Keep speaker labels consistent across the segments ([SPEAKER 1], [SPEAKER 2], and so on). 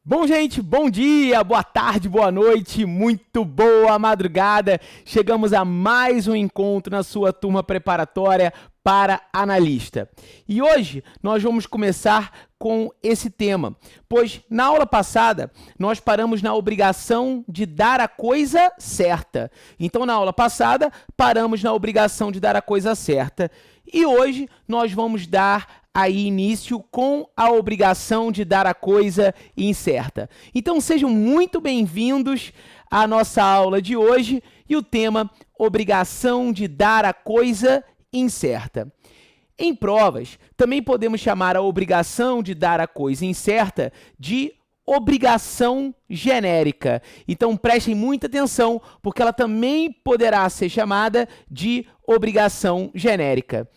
[SPEAKER 1] Bom, gente, bom dia, boa tarde, boa noite, muito boa madrugada. Chegamos a mais um encontro na sua turma preparatória para analista. E hoje nós vamos começar com esse tema, pois na aula passada nós paramos na obrigação de dar a coisa certa. Então, na aula passada, paramos na obrigação de dar a coisa certa. E hoje nós vamos dar aí início com a obrigação de dar a coisa incerta. Então sejam muito bem-vindos à nossa aula de hoje e o tema obrigação de dar a coisa incerta. Em provas, também podemos chamar a obrigação de dar a coisa incerta de obrigação genérica. Então prestem muita atenção, porque ela também poderá ser chamada de obrigação genérica.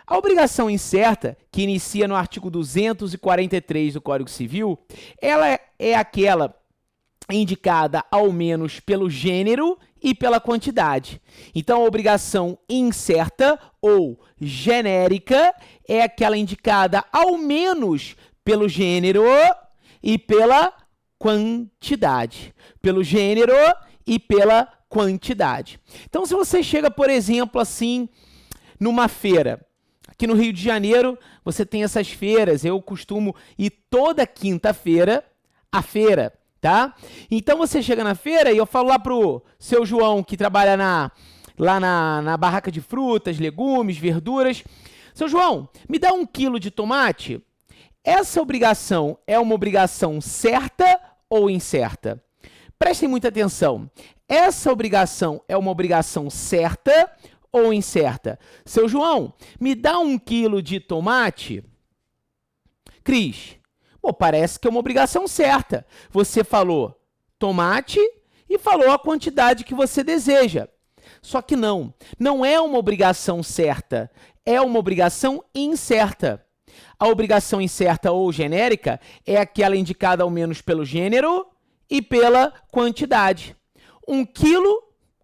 [SPEAKER 1] A obrigação incerta, que inicia no artigo 243 do Código Civil, ela é aquela indicada ao menos pelo gênero e pela quantidade. Então, a obrigação incerta ou genérica é aquela indicada ao menos pelo gênero e pela quantidade. Pelo gênero e pela quantidade. Então, se você chega, por exemplo, assim, numa feira, aqui no Rio de Janeiro, você tem essas feiras. Eu costumo ir toda quinta-feira à feira, tá? Então, você chega na feira e eu falo lá pro seu João, que trabalha lá na barraca de frutas, legumes, verduras. Seu João, me dá 1 quilo de tomate? Essa obrigação é uma obrigação certa ou incerta? Prestem muita atenção. Essa obrigação é uma obrigação certa ou incerta? Seu João, me dá 1 quilo de tomate? Cris, parece que é uma obrigação certa. Você falou tomate e falou a quantidade que você deseja. Só que não é uma obrigação certa, é uma obrigação incerta. A obrigação incerta ou genérica é aquela indicada ao menos pelo gênero e pela quantidade. 1 quilo,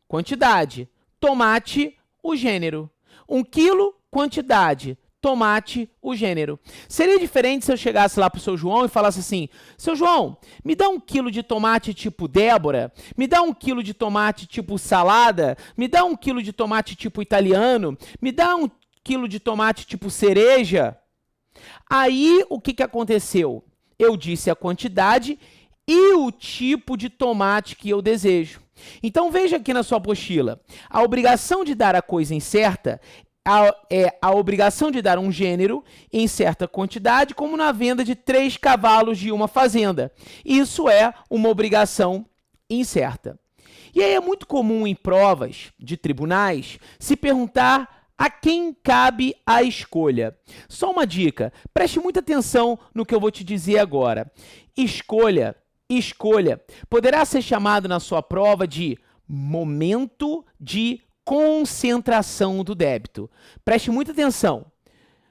[SPEAKER 1] quantidade. Tomate, o gênero. 1 quilo, quantidade. Tomate, o gênero. Seria diferente se eu chegasse lá para o seu João e falasse assim: seu João, me dá 1 quilo de tomate tipo Débora, me dá 1 quilo de tomate tipo salada, me dá 1 quilo de tomate tipo italiano, me dá 1 quilo de tomate tipo cereja. Aí, o que aconteceu? Eu disse a quantidade e o tipo de tomate que eu desejo. Então, veja aqui na sua apostila. A obrigação de dar a coisa incerta é a obrigação de dar um gênero em certa quantidade, como na venda de 3 cavalos de uma fazenda. Isso é uma obrigação incerta. E aí é muito comum em provas de tribunais se perguntar a quem cabe a escolha. Só uma dica, preste muita atenção no que eu vou te dizer agora. Escolha poderá ser chamado na sua prova de momento de concentração do débito. Preste muita atenção.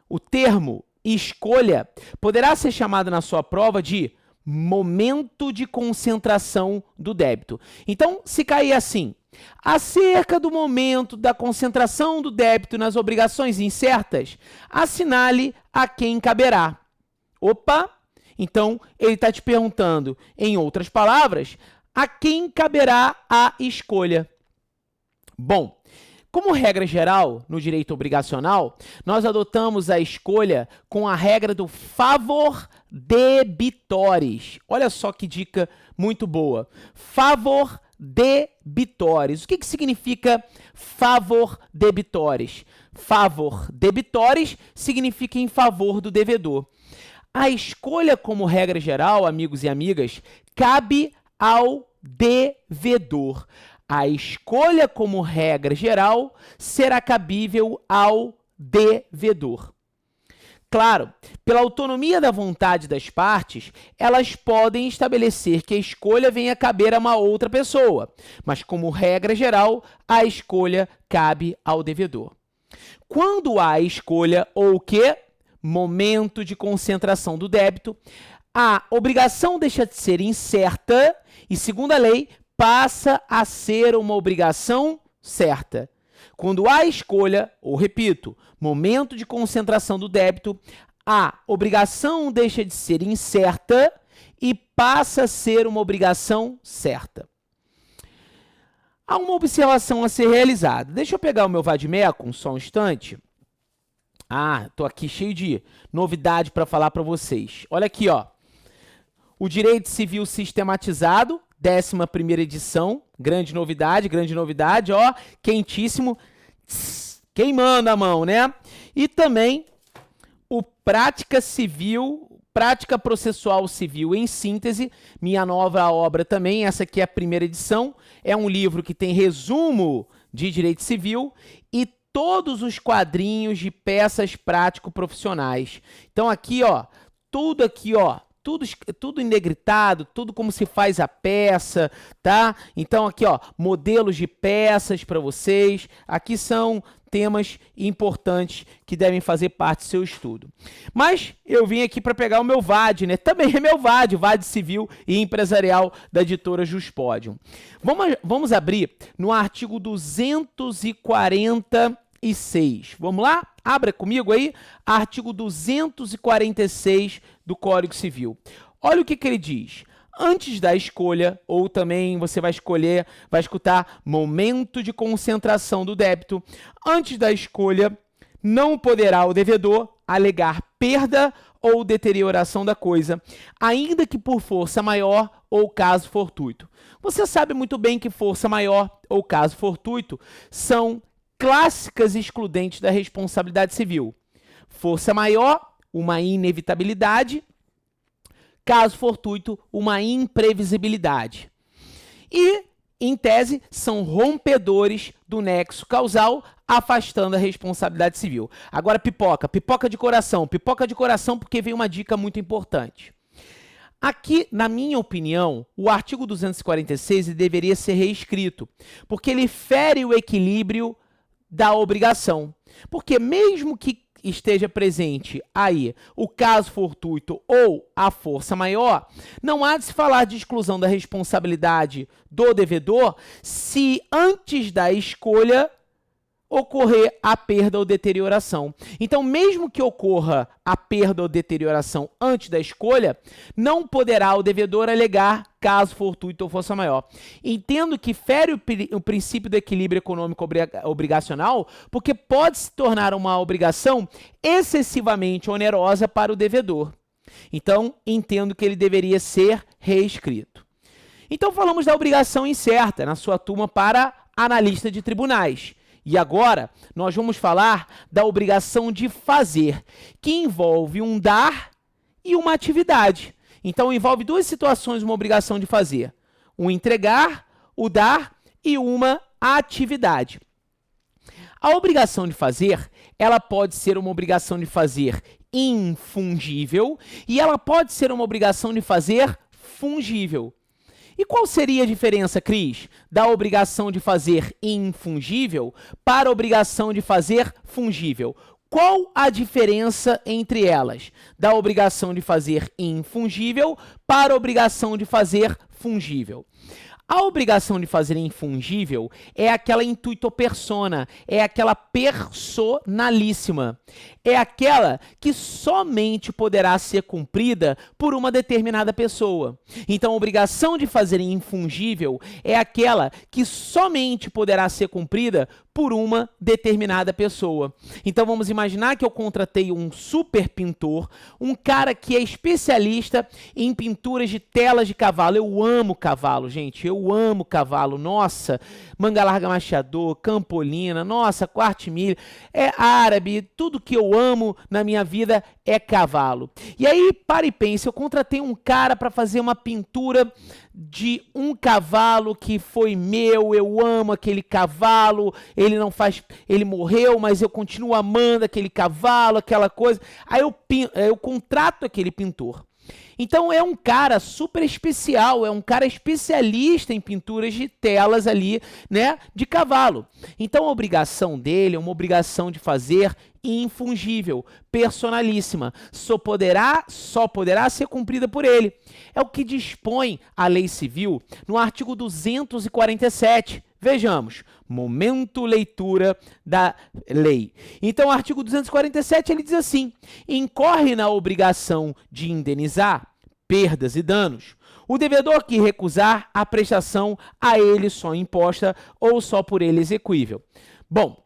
[SPEAKER 1] O termo escolha poderá ser chamado na sua prova de momento de concentração do débito. Então, se cair assim: acerca do momento da concentração do débito nas obrigações incertas, assinale a quem caberá. Opa! Então, ele está te perguntando, em outras palavras, a quem caberá a escolha. Bom, como regra geral, no direito obrigacional, nós adotamos a escolha com a regra do favor debitores. Olha só que dica muito boa. Favor debitores. O que significa favor debitores? Favor debitores significa em favor do devedor. A escolha, como regra geral, amigos e amigas, cabe ao devedor. A escolha, como regra geral, será cabível ao devedor. Claro, pela autonomia da vontade das partes, elas podem estabelecer que a escolha venha a caber a uma outra pessoa, mas, como regra geral, a escolha cabe ao devedor. Quando há escolha ou o quê? Momento de concentração do débito, a obrigação deixa de ser incerta e, segundo a lei, passa a ser uma obrigação certa. Quando há escolha, ou repito, momento de concentração do débito, a obrigação deixa de ser incerta e passa a ser uma obrigação certa. Há uma observação a ser realizada. Deixa eu pegar o meu vade-mecum só um instante. Tô aqui cheio de novidade para falar para vocês. Olha aqui, ó. O Direito Civil Sistematizado, 11ª edição. Grande novidade, ó. Quentíssimo. Queimando a mão, né? E também o Prática Processual Civil em Síntese, minha nova obra também, essa aqui é a 1ª edição, é um livro que tem resumo de direito civil e todos os quadrinhos de peças prático-profissionais. Então aqui, ó, tudo enegritado, tudo como se faz a peça, tá? Então aqui, ó, modelos de peças para vocês. Aqui são temas importantes que devem fazer parte do seu estudo. Mas eu vim aqui para pegar o meu VAD, né? Também é meu VAD, VAD Civil e Empresarial da editora Juspodium. Vamos abrir no artigo 246. Vamos lá? Abra comigo aí, artigo 246 do Código Civil. Olha o que ele diz. Antes da escolha, ou também você vai escutar momento de concentração do débito. Antes da escolha, não poderá o devedor alegar perda ou deterioração da coisa, ainda que por força maior ou caso fortuito. Você sabe muito bem que força maior ou caso fortuito são clássicas excludentes da responsabilidade civil. Força maior, uma inevitabilidade. Caso fortuito, uma imprevisibilidade. E, em tese, são rompedores do nexo causal, afastando a responsabilidade civil. Agora, pipoca de coração porque vem uma dica muito importante. Aqui, na minha opinião, o artigo 246 deveria ser reescrito, porque ele fere o equilíbrio da obrigação. Porque mesmo que esteja presente aí o caso fortuito ou a força maior, não há de se falar de exclusão da responsabilidade do devedor se antes da escolha ocorrer a perda ou deterioração. Então, mesmo que ocorra a perda ou deterioração antes da escolha, não poderá o devedor alegar caso fortuito ou força maior. Entendo que fere o princípio do equilíbrio econômico obrigacional, porque pode se tornar uma obrigação excessivamente onerosa para o devedor. Então, entendo que ele deveria ser reescrito. Então, falamos da obrigação incerta na sua turma para analista de tribunais. E agora, nós vamos falar da obrigação de fazer, que envolve um dar e uma atividade. Então, envolve duas situações uma obrigação de fazer. O entregar, o dar e uma atividade. A obrigação de fazer, ela pode ser uma obrigação de fazer infungível e ela pode ser uma obrigação de fazer fungível. E qual seria a diferença, Cris, da obrigação de fazer infungível para a obrigação de fazer fungível? Qual a diferença entre elas? Da obrigação de fazer infungível para a obrigação de fazer fungível. A obrigação de fazer infungível é aquela intuito persona, é aquela personalíssima. É aquela que somente poderá ser cumprida por uma determinada pessoa. Então, a obrigação de fazer infungível é aquela que somente poderá ser cumprida por uma determinada pessoa. Então, vamos imaginar que eu contratei um super pintor, um cara que é especialista em pinturas de telas de cavalo. Eu amo cavalo, gente, eu amo cavalo. Nossa, manga larga macheador, campolina, nossa, quarto-milha, é árabe, tudo que eu amo na minha vida é cavalo. E aí, para e pense, eu contratei um cara para fazer uma pintura de um cavalo que foi meu, eu amo aquele cavalo, ele morreu, mas eu continuo amando aquele cavalo, aquela coisa. Aí eu contrato aquele pintor. Então é um cara super especial, é um cara especialista em pinturas de telas ali, né, de cavalo. Então a obrigação dele é uma obrigação de fazer infungível, personalíssima, só poderá ser cumprida por ele. É o que dispõe a Lei Civil no artigo 247. Vejamos, momento leitura da lei. Então, o artigo 247, ele diz assim: incorre na obrigação de indenizar perdas e danos. O devedor que recusar a prestação a ele só imposta ou só por ele execuível. Bom,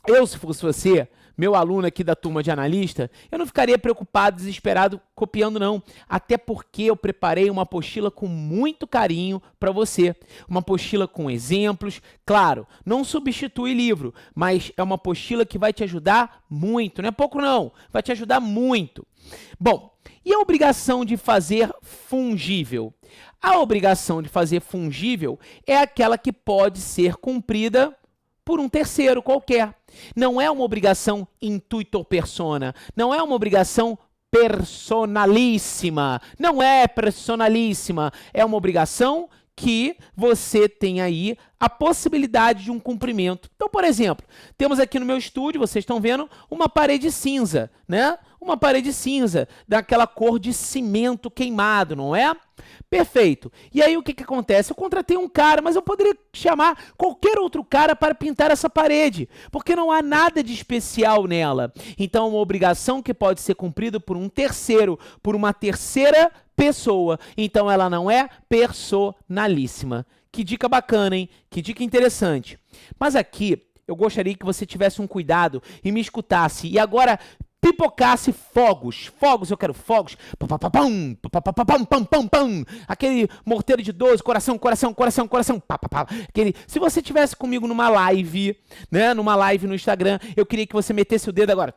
[SPEAKER 1] eu, se fosse você, meu aluno aqui da turma de analista, eu não ficaria preocupado, desesperado, copiando não. Até porque eu preparei uma apostila com muito carinho para você. Uma apostila com exemplos. Claro, não substitui livro, mas é uma apostila que vai te ajudar muito. Não é pouco não, vai te ajudar muito. Bom, e a obrigação de fazer fungível? A obrigação de fazer fungível é aquela que pode ser cumprida por um terceiro qualquer. Não é uma obrigação intuitor persona, não é uma obrigação personalíssima, não é personalíssima, é uma obrigação que você tem aí a possibilidade de um cumprimento. Então, por exemplo, temos aqui no meu estúdio, vocês estão vendo, uma parede cinza, né? Uma parede cinza, daquela cor de cimento queimado, não é? Perfeito. E aí o que acontece? Eu contratei um cara, mas eu poderia chamar qualquer outro cara para pintar essa parede, porque não há nada de especial nela. Então, é uma obrigação que pode ser cumprida por um terceiro, por uma terceira pessoa. Então, ela não é personalíssima. Que dica bacana, hein? Que dica interessante. Mas aqui, eu gostaria que você tivesse um cuidado e me escutasse. E agora pipocasse fogos. Fogos, eu quero fogos. Aquele morteiro de 12, coração, coração, coração, coração. Aquele... Se você tivesse comigo numa live, né? Numa live no Instagram, eu queria que você metesse o dedo agora.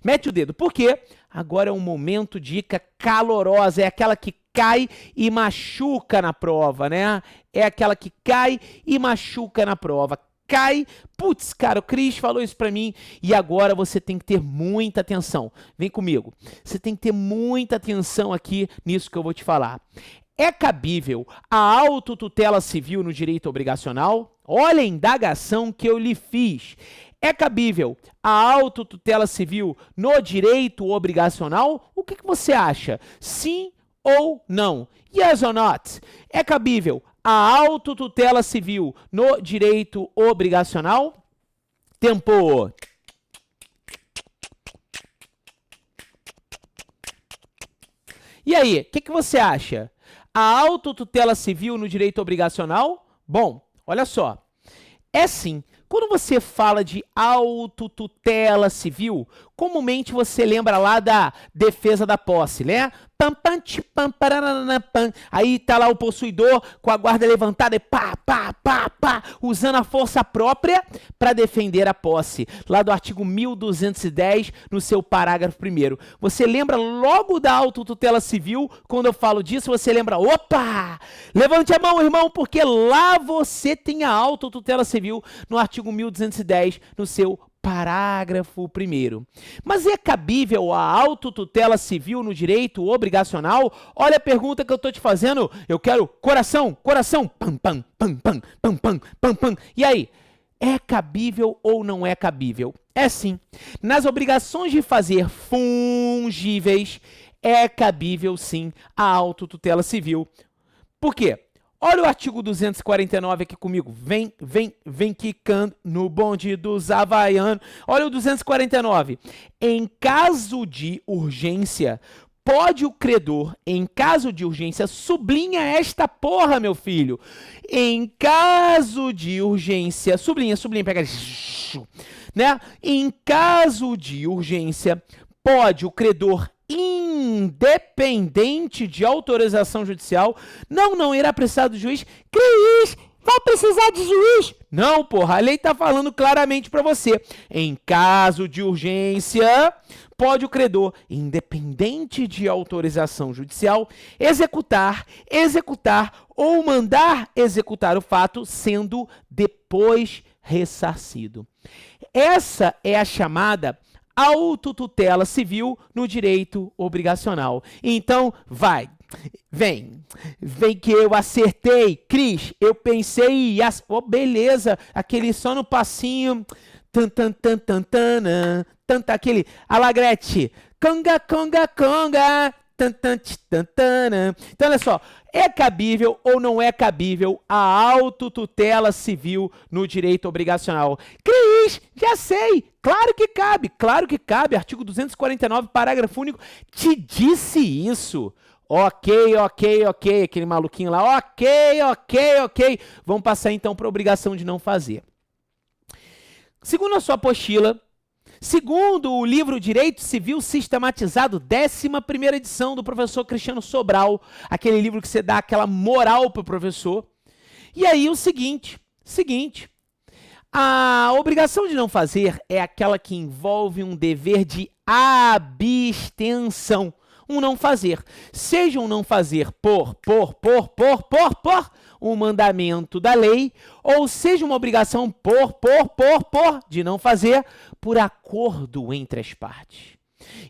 [SPEAKER 1] Mete o dedo. Por quê? Agora é um momento de dica calorosa. É aquela que cai e machuca na prova, né? É aquela que cai e machuca na prova. Cai, putz, cara, o Cris falou isso pra mim e agora você tem que ter muita atenção. Vem comigo. Você tem que ter muita atenção aqui nisso que eu vou te falar. É cabível a autotutela civil no direito obrigacional? Olha a indagação que eu lhe fiz. É cabível a autotutela civil no direito obrigacional? O que você acha? Sim ou não? Yes or not? É cabível a autotutela civil no direito obrigacional? Tempo. E aí, o que você acha? A autotutela civil no direito obrigacional? Bom, olha só. É sim. Quando você fala de autotutela civil, comumente você lembra lá da defesa da posse, né? Aí tá lá o possuidor com a guarda levantada e pá, usando a força própria para defender a posse. Lá do artigo 1210, no seu parágrafo 1º. Você lembra logo da autotutela civil? Quando eu falo disso, você lembra, opa! Levante a mão, irmão, porque lá você tem a autotutela civil no artigo 1210, no seu parágrafo 1º. Mas é cabível a autotutela civil no direito obrigacional? Olha a pergunta que eu estou te fazendo. Eu quero coração, coração. Pam, pam, pam, pam, pam, pam, pam, pam. E aí? É cabível ou não é cabível? É sim. Nas obrigações de fazer fungíveis, é cabível sim a autotutela civil. Por quê? Olha o artigo 249 aqui comigo. Vem quicando no bonde dos havaianos. Olha o 249. Em caso de urgência, pode o credor, em caso de urgência, sublinha esta porra, meu filho. Em caso de urgência, sublinha, pega, né? Em caso de urgência, pode o credor, independente de autorização judicial, não irá precisar do juiz. Cris, vai precisar de juiz? Não, porra, a lei tá falando claramente para você. Em caso de urgência, pode o credor, independente de autorização judicial, executar ou mandar executar o fato, sendo depois ressarcido. Essa é a chamada autotutela civil no direito obrigacional. Então, vem que eu acertei, Cris, eu pensei, beleza, aquele só no passinho, aquele Alagrete, conga, conga, conga, Então, olha só, é cabível ou não é cabível a autotutela civil no direito obrigacional? Cris, já sei, claro que cabe, artigo 249, parágrafo único, te disse isso. Ok, aquele maluquinho lá, ok. Vamos passar então para a obrigação de não fazer. Segundo a sua apostila, segundo o livro Direito Civil Sistematizado, 11ª edição do professor Cristiano Sobral, aquele livro que você dá aquela moral para o professor. E aí o seguinte, a obrigação de não fazer é aquela que envolve um dever de abstenção. Um não fazer. Seja um não fazer por um mandamento da lei, ou seja uma obrigação de não fazer por acordo entre as partes.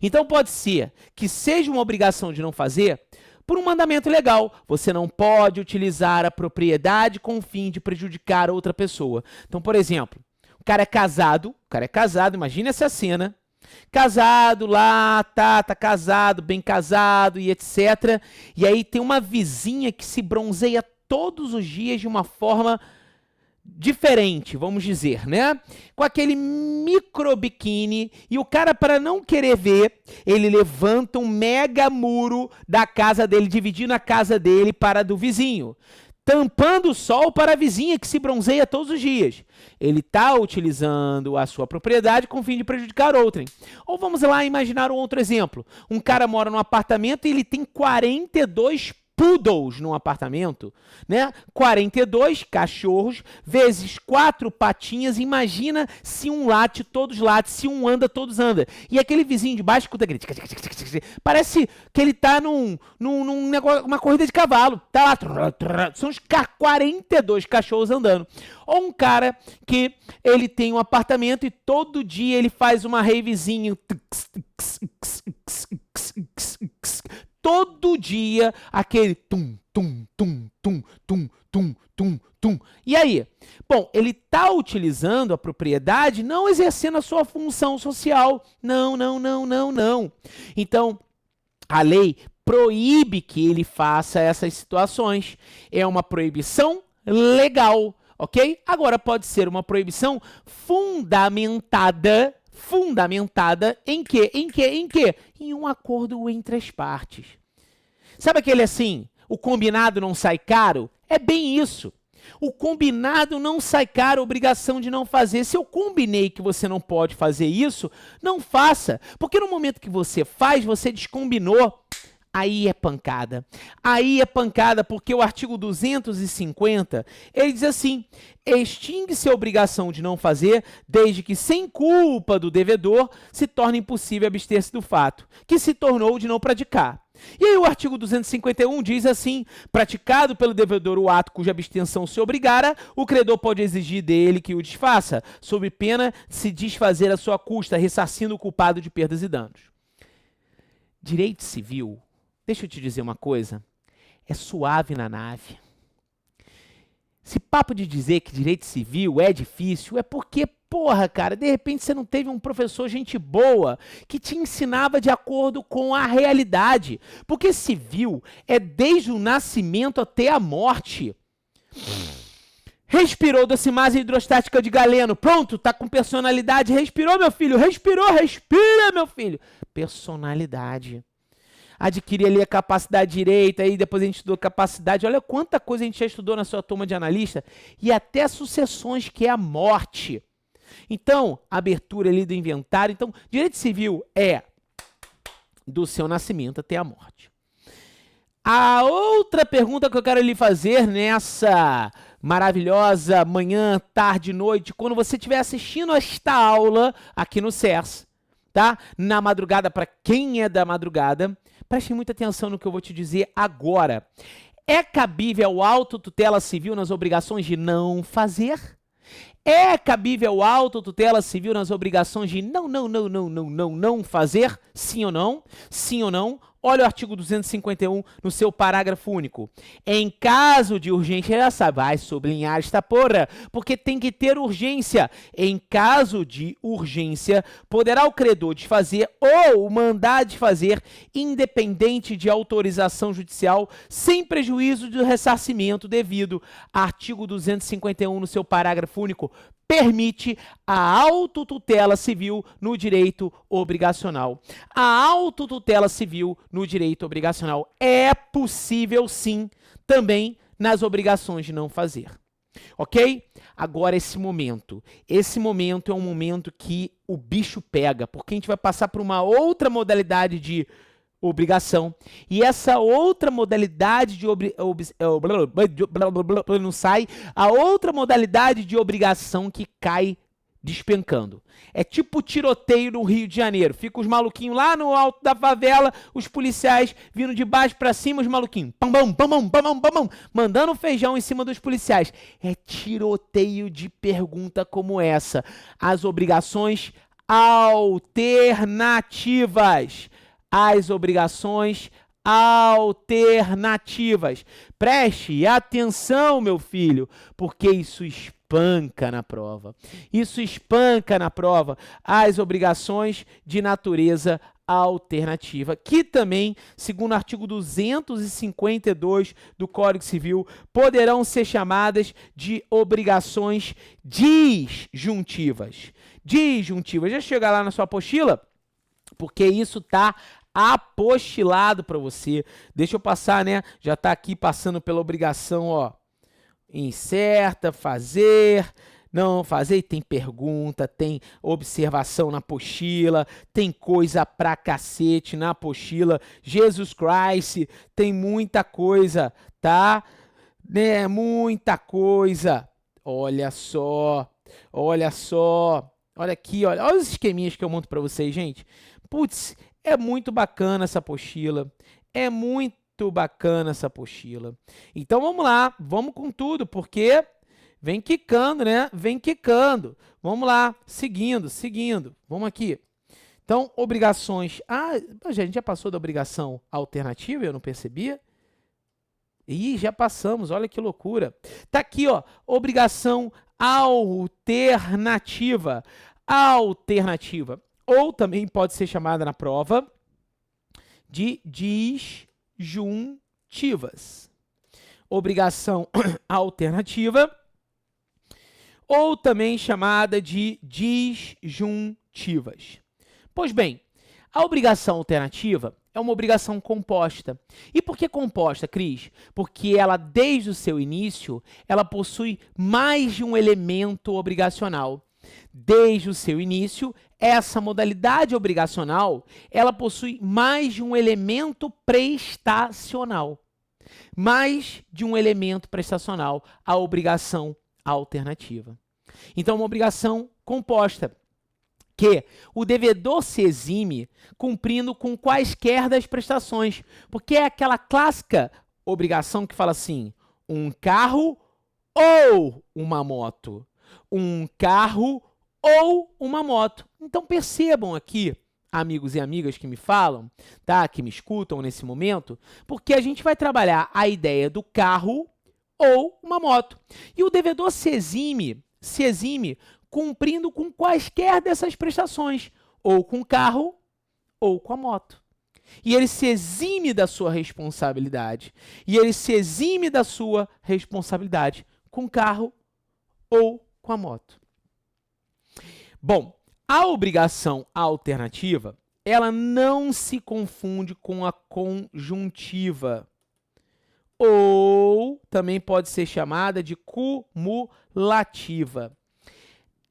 [SPEAKER 1] Então pode ser que seja uma obrigação de não fazer por um mandamento legal. Você não pode utilizar a propriedade com o fim de prejudicar outra pessoa. Então, por exemplo, o cara é casado, imagina essa cena. Casado lá, tá casado, bem casado e etc. E aí tem uma vizinha que se bronzeia todos os dias de uma forma diferente, vamos dizer, né? Com aquele micro biquíni, e o cara, para não querer ver, ele levanta um mega muro da casa dele, dividindo a casa dele para a do vizinho, tampando o sol para a vizinha que se bronzeia todos os dias. Ele está utilizando a sua propriedade com o fim de prejudicar outrem. Ou vamos lá imaginar um outro exemplo. Um cara mora num apartamento e ele tem 42 poodles num apartamento, né? 42 cachorros vezes 4 patinhas. Imagina se um late, todos latem, se um anda, todos andam. E aquele vizinho de baixo escuta aquele... Parece que ele tá num negócio, uma corrida de cavalo. Tá lá, são os 42 cachorros andando. Ou um cara que ele tem um apartamento e todo dia ele faz uma ravezinha. Todo dia, aquele tum. E aí? Bom, ele está utilizando a propriedade, não exercendo a sua função social. Não. Então, a lei proíbe que ele faça essas situações. É uma proibição legal, ok? Agora, pode ser uma proibição fundamentada em quê? Em um acordo entre as partes. Sabe aquele assim, o combinado não sai caro? É bem isso. O combinado não sai caro, obrigação de não fazer. Se eu combinei que você não pode fazer isso, não faça. Porque no momento que você faz, você descombinou. Aí é pancada. Porque o artigo 250, ele diz assim: extingue-se a obrigação de não fazer, desde que, sem culpa do devedor, se torne impossível abster-se do fato, que se tornou de não praticar. E aí o artigo 251 diz assim: praticado pelo devedor o ato cuja abstenção se obrigara, o credor pode exigir dele que o desfaça, sob pena de se desfazer à sua custa, ressarcindo o culpado de perdas e danos. Direito civil, deixa eu te dizer uma coisa, é suave na nave. Esse papo de dizer que direito civil é difícil é porque, porra, cara, de repente você não teve um professor gente boa que te ensinava de acordo com a realidade. Porque civil é desde o nascimento até a morte. Respirou docimase hidrostática de Galeno. Pronto, tá com personalidade. Respirou, meu filho. Respira, meu filho. Personalidade. Adquirir ali a capacidade direita, aí depois a gente estudou capacidade. Olha quanta coisa a gente já estudou na sua turma de analista. E até sucessões, que é a morte. Então, abertura ali do inventário. Então, direito civil é do seu nascimento até a morte. A outra pergunta que eu quero lhe fazer nessa maravilhosa manhã, tarde, noite, quando você estiver assistindo esta aula aqui no CERS, tá? Na madrugada, para quem é da madrugada, preste muita atenção no que eu vou te dizer agora. É cabível autotutela civil nas obrigações de não fazer? É cabível autotutela civil nas obrigações de não fazer? Sim ou não? Sim ou não? Olha o artigo 251 no seu parágrafo único. Em caso de urgência, já sabe, vai sublinhar esta porra, porque tem que ter urgência. Em caso de urgência, poderá o credor desfazer ou mandar desfazer, independente de autorização judicial, sem prejuízo do ressarcimento devido. Artigo 251 no seu parágrafo único permite a autotutela civil no direito obrigacional. A autotutela civil no direito obrigacional é possível, sim, também nas obrigações de não fazer. Ok? Agora esse momento é um momento que o bicho pega, porque a gente vai passar por uma outra modalidade de obrigação, e essa outra modalidade de não sai, a outra modalidade de obrigação que cai despencando. É tipo tiroteio no Rio de Janeiro. Fica os maluquinhos lá no alto da favela, os policiais vindo de baixo pra cima, os maluquinhos, pam, pam, pam, pam, pam, pam, mandando feijão em cima dos policiais. É tiroteio de pergunta como essa. As obrigações alternativas. As obrigações alternativas. Preste atenção, meu filho, porque isso espanca na prova. Isso espanca na prova as obrigações de natureza alternativa, que também, segundo o artigo 252 do Código Civil, poderão ser chamadas de obrigações disjuntivas. Disjuntivas. Já chega lá na sua apostila? Porque isso está apostilado para você. Deixa eu passar, né? Já está aqui passando pela obrigação, ó. Incerta, fazer, não fazer, tem pergunta, tem observação na apostila, tem coisa pra cacete na apostila. Jesus Christ, tem muita coisa, tá? Né? Muita coisa. Olha só, olha só. Olha aqui, olha os esqueminhas que eu monto para vocês, gente. Putz, é muito bacana essa apostila. É muito bacana essa apostila. Então vamos lá, vamos com tudo, porque vem quicando, né? Vem quicando. Vamos lá, seguindo. Vamos aqui. Então, obrigações. Ah, a gente já passou da obrigação alternativa, eu não percebia. Ih, já passamos, olha que loucura. Tá aqui, ó, obrigação alternativa. Alternativa. Ou também pode ser chamada na prova de disjuntivas. Obrigação alternativa, ou também chamada de disjuntivas. Pois bem, a obrigação alternativa é uma obrigação composta. E por que composta, Cris? Porque ela, desde o seu início, ela possui mais de um elemento obrigacional. Desde o seu início, essa modalidade obrigacional, ela possui mais de um elemento prestacional. Mais de um elemento prestacional, a obrigação alternativa. Então, uma obrigação composta, que o devedor se exime cumprindo com quaisquer das prestações, porque é aquela clássica obrigação que fala assim, um carro ou uma moto. Um carro ou uma moto. Então percebam aqui, amigos e amigas que me falam, tá? Que me escutam nesse momento, porque a gente vai trabalhar a ideia do carro ou uma moto. E o devedor se exime cumprindo com quaisquer dessas prestações, ou com o carro ou com a moto. E ele se exime da sua responsabilidade. Com o carro ou com a moto. Bom, a obrigação alternativa, ela não se confunde com a conjuntiva, ou também pode ser chamada de cumulativa.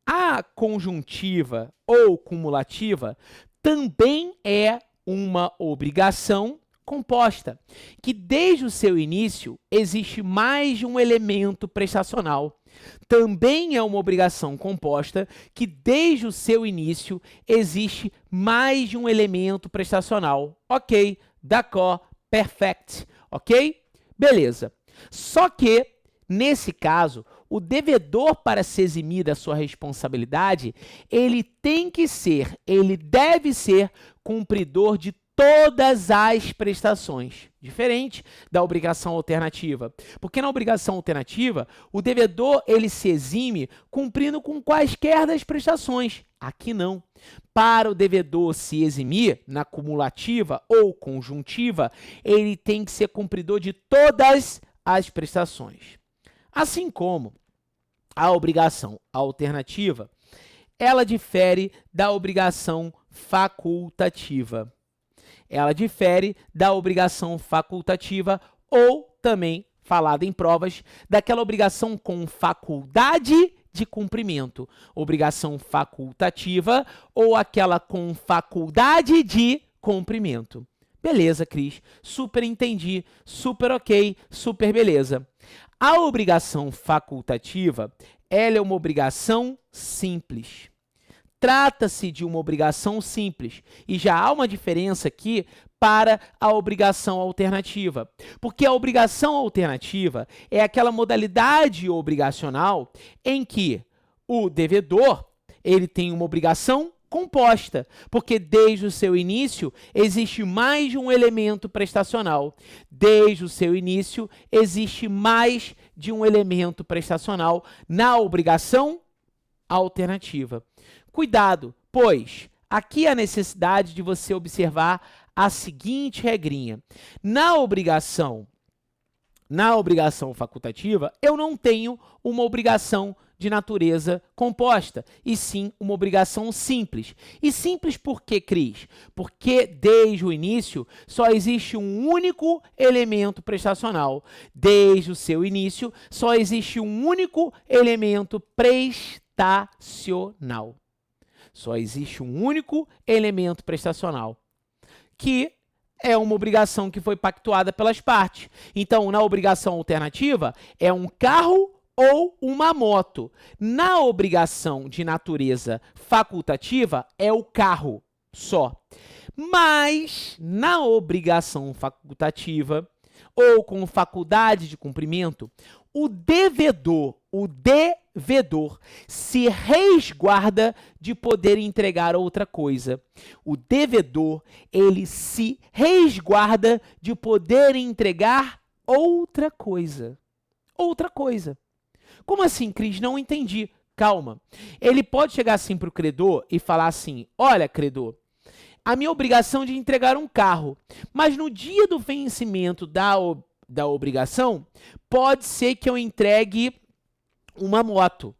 [SPEAKER 1] A conjuntiva ou cumulativa também é uma obrigação composta, que desde o seu início existe mais de um elemento prestacional. Também é uma obrigação composta que desde o seu início existe mais de um elemento prestacional. Ok, d'accord, perfect, ok? Beleza. Só que, nesse caso, o devedor, para se eximir da sua responsabilidade, ele deve ser cumpridor de todas as prestações, diferente da obrigação alternativa. Porque na obrigação alternativa, o devedor ele se exime cumprindo com quaisquer das prestações. Aqui não. Para o devedor se eximir na cumulativa ou conjuntiva, ele tem que ser cumpridor de todas as prestações. Assim como a obrigação alternativa, ela difere da obrigação facultativa. Ela difere da obrigação facultativa ou também, falada em provas, daquela obrigação com faculdade de cumprimento. Obrigação facultativa ou aquela com faculdade de cumprimento. Beleza, Cris. Super entendi, super ok, super beleza. A obrigação facultativa, ela é uma obrigação simples. Trata-se de uma obrigação simples e já há uma diferença aqui para a obrigação alternativa, porque a obrigação alternativa é aquela modalidade obrigacional em que o devedor ele tem uma obrigação composta, porque desde o seu início existe mais de um elemento prestacional. Desde o seu início existe mais de um elemento prestacional na obrigação alternativa. Cuidado, pois aqui há necessidade de você observar a seguinte regrinha. Na obrigação facultativa, eu não tenho uma obrigação de natureza composta, e sim uma obrigação simples. E simples por quê, Cris? Porque desde o início só existe um único elemento prestacional. Desde o seu início só existe um único elemento prestacional. Só existe um único elemento prestacional, que é uma obrigação que foi pactuada pelas partes. Então, na obrigação alternativa, é um carro ou uma moto. Na obrigação de natureza facultativa, é o carro só. Mas, na obrigação facultativa, ou com faculdade de cumprimento, o devedor se resguarda de poder entregar outra coisa. O devedor, ele se resguarda de poder entregar outra coisa. Outra coisa. Como assim, Cris? Não entendi. Calma. Ele pode chegar assim para o credor e falar assim, olha, credor, a minha obrigação é de entregar um carro, mas no dia do vencimento da obrigação, pode ser que eu entregue uma moto.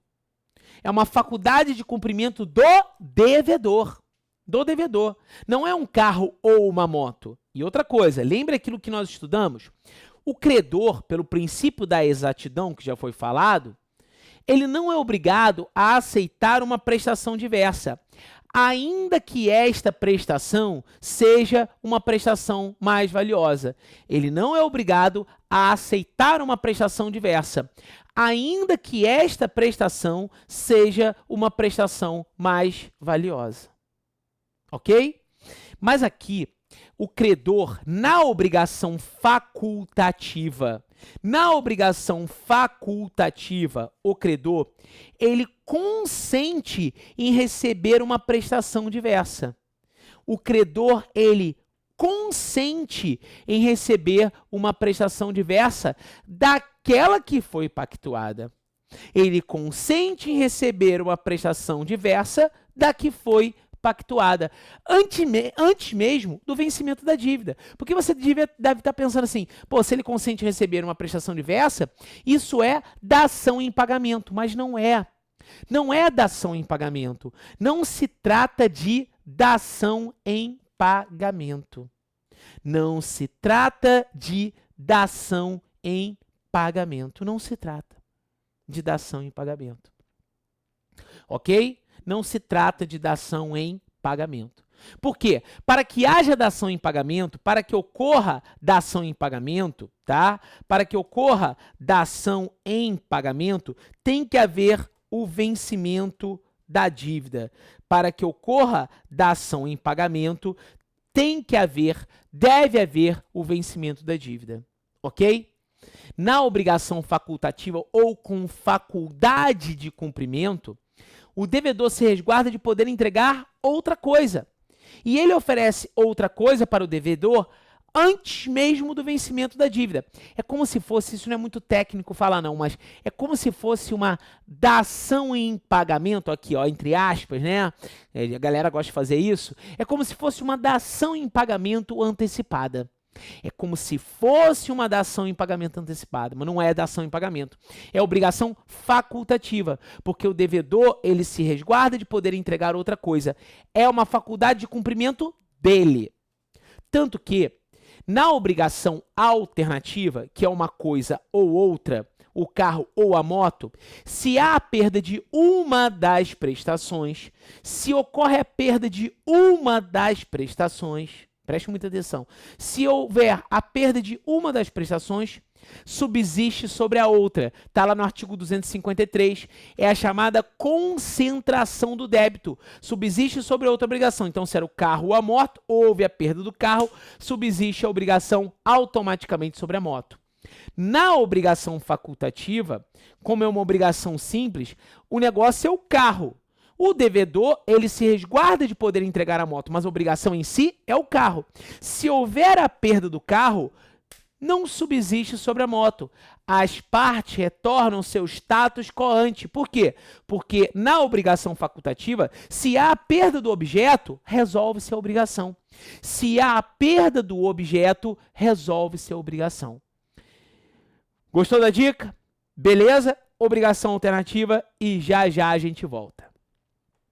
[SPEAKER 1] É uma faculdade de cumprimento do devedor. Do devedor. Não é um carro ou uma moto. E outra coisa, lembra aquilo que nós estudamos? O credor, pelo princípio da exatidão, que já foi falado, ele não é obrigado a aceitar uma prestação diversa, ainda que esta prestação seja uma prestação mais valiosa. Ele não é obrigado a aceitar uma prestação diversa, ainda que esta prestação seja uma prestação mais valiosa. Ok? Mas aqui, o credor, na obrigação facultativa, o credor, ele consente em receber uma prestação diversa. O credor, ele consente em receber uma prestação diversa daquela que foi pactuada. Ele consente em receber uma prestação diversa da que foi pactuada, antes mesmo do vencimento da dívida. Porque você deve estar pensando assim, pô, se ele consente em receber uma prestação diversa, isso é dação em pagamento, mas não é. Não é dação em pagamento. Não se trata de dação em pagamento. Não se trata de dação em pagamento. Não se trata de dação em pagamento. Ok? Não se trata de dação em pagamento. Por quê? Para que haja dação em pagamento, para que ocorra dação em pagamento, tá? Para que ocorra dação em pagamento, tem que haver o vencimento da dívida. Para que ocorra dação em pagamento, deve haver o vencimento da dívida. Ok? Na obrigação facultativa ou com faculdade de cumprimento, o devedor se resguarda de poder entregar outra coisa. E ele oferece outra coisa para o devedor antes mesmo do vencimento da dívida. É como se fosse, isso não é muito técnico falar não, mas é como se fosse uma dação em pagamento, aqui ó, entre aspas, né? A galera gosta de fazer isso. É como se fosse uma dação em pagamento antecipada. É como se fosse uma dação em pagamento antecipada, mas não é dação em pagamento. É obrigação facultativa, porque o devedor, ele se resguarda de poder entregar outra coisa. É uma faculdade de cumprimento dele. Tanto que, na obrigação alternativa, que é uma coisa ou outra, o carro ou a moto, se há a perda de uma das prestações, se ocorre a perda de uma das prestações, preste muita atenção, se houver a perda de uma das prestações, subsiste sobre a outra. Está lá no artigo 253, é a chamada concentração do débito. Subsiste sobre a outra obrigação. Então, se era o carro ou a moto, houve a perda do carro, subsiste a obrigação automaticamente sobre a moto. Na obrigação facultativa, como é uma obrigação simples, o negócio é o carro. O devedor, ele se resguarda de poder entregar a moto, mas a obrigação em si é o carro. Se houver a perda do carro, não subsiste sobre a moto. As partes retornam seu status coante. Por quê? Porque na obrigação facultativa, se há a perda do objeto, resolve-se a obrigação. Se há a perda do objeto, resolve-se a obrigação. Gostou da dica? Beleza? Obrigação alternativa e já já a gente volta.